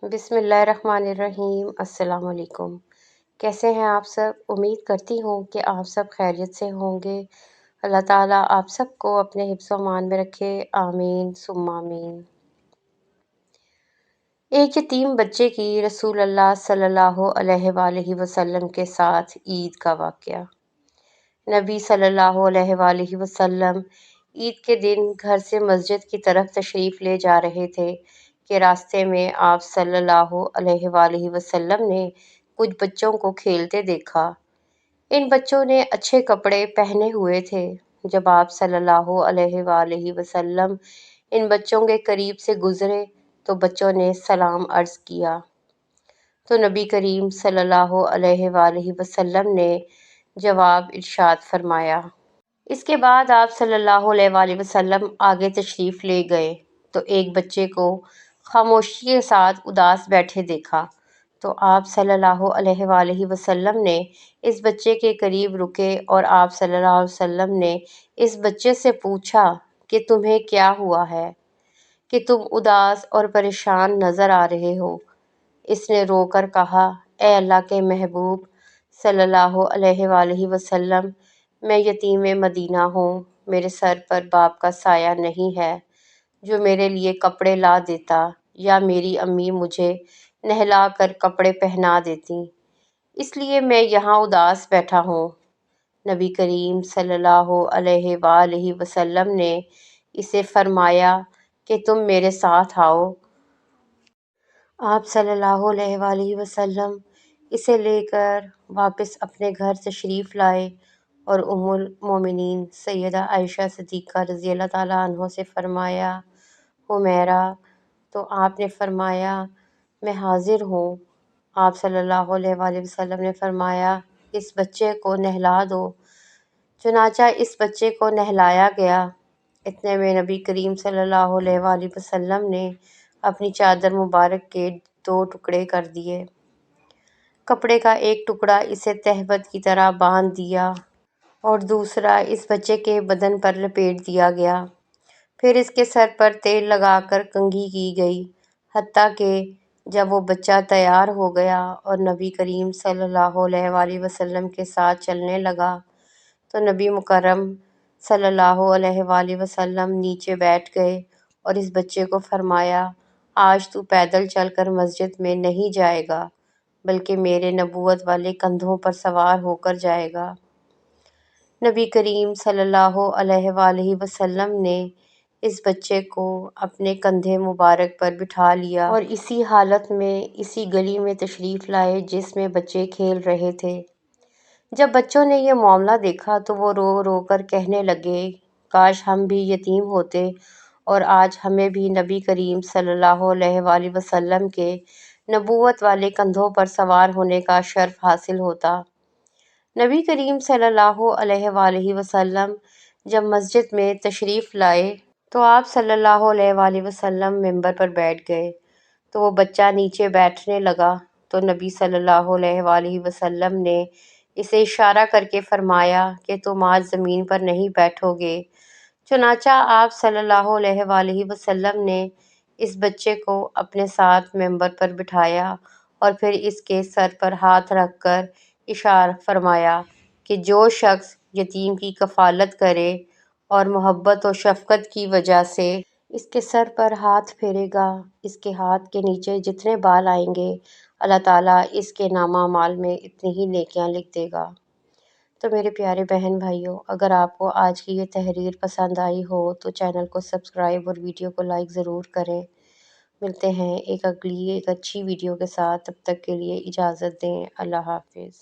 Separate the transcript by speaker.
Speaker 1: بسم اللہ الرحمن الرحیم۔ السلام علیکم۔ کیسے ہیں آپ سب؟ امید کرتی ہوں کہ آپ سب خیریت سے ہوں گے۔ اللہ تعالیٰ آپ سب کو اپنے حفظ و امان میں رکھے، آمین ثم آمین۔ ایک یتیم بچے کی رسول اللہ صلی اللہ علیہ وآلہ وسلم کے ساتھ عید کا واقعہ۔ نبی صلی اللہ علیہ وآلہ وسلم عید کے دن گھر سے مسجد کی طرف تشریف لے جا رہے تھے کہ راستے میں آپ صلی اللہ علیہ وآلہ وسلم نے کچھ بچوں کو کھیلتے دیکھا۔ ان بچوں نے اچھے کپڑے پہنے ہوئے تھے۔ جب آپ صلی اللہ علیہ وآلہ وسلم ان بچوں کے قریب سے گزرے تو بچوں نے سلام عرض کیا تو نبی کریم صلی اللہ علیہ وآلہ وسلم نے جواب ارشاد فرمایا۔ اس کے بعد آپ صلی اللہ علیہ وآلہ وسلم آگے تشریف لے گئے تو ایک بچے کو خاموشی کے ساتھ اداس بیٹھے دیکھا تو آپ صلی اللہ علیہ وآلہ وسلم نے اس بچے کے قریب رکے اور آپ صلی اللہ علیہ وسلم نے اس بچے سے پوچھا کہ تمہیں کیا ہوا ہے کہ تم اداس اور پریشان نظر آ رہے ہو؟ اس نے رو کر کہا، اے اللہ کے محبوب صلی اللہ علیہ وآلہ وسلم، میں یتیم مدینہ ہوں، میرے سر پر باپ کا سایہ نہیں ہے جو میرے لیے کپڑے لا دیتا یا میری امی مجھے نہلا کر کپڑے پہنا دیتی، اس لیے میں یہاں اداس بیٹھا ہوں۔ نبی کریم صلی اللہ علیہ وآلہ وسلم نے اسے فرمایا کہ تم میرے ساتھ آؤ۔ آپ صلی اللہ علیہ وآلہ وسلم اسے لے کر واپس اپنے گھر تشریف لائے اور ام المومنین سیدہ عائشہ صدیقہ رضی اللہ تعالیٰ عنہ سے فرمایا، حمیرہ، تو آپ نے فرمایا میں حاضر ہوں۔ آپ صلی اللہ علیہ وآلہ وسلم نے فرمایا اس بچے کو نہلا دو۔ چنانچہ اس بچے کو نہلایا گیا۔ اتنے میں نبی کریم صلی اللہ علیہ وآلہ وسلم نے اپنی چادر مبارک کے 2 ٹکڑے کر دیے۔ کپڑے کا ایک ٹکڑا اسے تہبند کی طرح باندھ دیا اور دوسرا اس بچے کے بدن پر لپیٹ دیا گیا۔ پھر اس کے سر پر تیل لگا کر کنگھی کی گئی، حتیٰ کہ جب وہ بچہ تیار ہو گیا اور نبی کریم صلی اللہ علیہ وآلہ وسلم کے ساتھ چلنے لگا تو نبی مکرم صلی اللہ علیہ وآلہ وسلم نیچے بیٹھ گئے اور اس بچے کو فرمایا، آج تو پیدل چل کر مسجد میں نہیں جائے گا بلکہ میرے نبوت والے کندھوں پر سوار ہو کر جائے گا۔ نبی کریم صلی اللہ علیہ وآلہ وسلم نے اس بچے کو اپنے کندھے مبارک پر بٹھا لیا اور اسی حالت میں اسی گلی میں تشریف لائے جس میں بچے کھیل رہے تھے۔ جب بچوں نے یہ معاملہ دیکھا تو وہ رو رو کر کہنے لگے، کاش ہم بھی یتیم ہوتے اور آج ہمیں بھی نبی کریم صلی اللہ علیہ وآلہ وسلم کے نبوت والے کندھوں پر سوار ہونے کا شرف حاصل ہوتا۔ نبی کریم صلی اللہ علیہ وآلہ وسلم جب مسجد میں تشریف لائے تو آپ صلی اللہ علیہ وآلہ وسلم ممبر پر بیٹھ گئے تو وہ بچہ نیچے بیٹھنے لگا تو نبی صلی اللہ علیہ وآلہ وسلم نے اسے اشارہ کر کے فرمایا کہ تم آج زمین پر نہیں بیٹھو گے۔ چنانچہ آپ صلی اللہ علیہ وآلہ وسلم نے اس بچے کو اپنے ساتھ ممبر پر بٹھایا اور پھر اس کے سر پر ہاتھ رکھ کر اشارہ فرمایا کہ جو شخص یتیم کی کفالت کرے اور محبت و شفقت کی وجہ سے اس کے سر پر ہاتھ پھیرے گا، اس کے ہاتھ کے نیچے جتنے بال آئیں گے اللہ تعالیٰ اس کے نامہ اعمال میں اتنی ہی نیکیاں لکھ دے گا۔ تو میرے پیارے بہن بھائیوں، اگر آپ کو آج کی یہ تحریر پسند آئی ہو تو چینل کو سبسکرائب اور ویڈیو کو لائک ضرور کریں۔ ملتے ہیں ایک اچھی ویڈیو کے ساتھ، تب تک کے لیے اجازت دیں۔ اللہ حافظ۔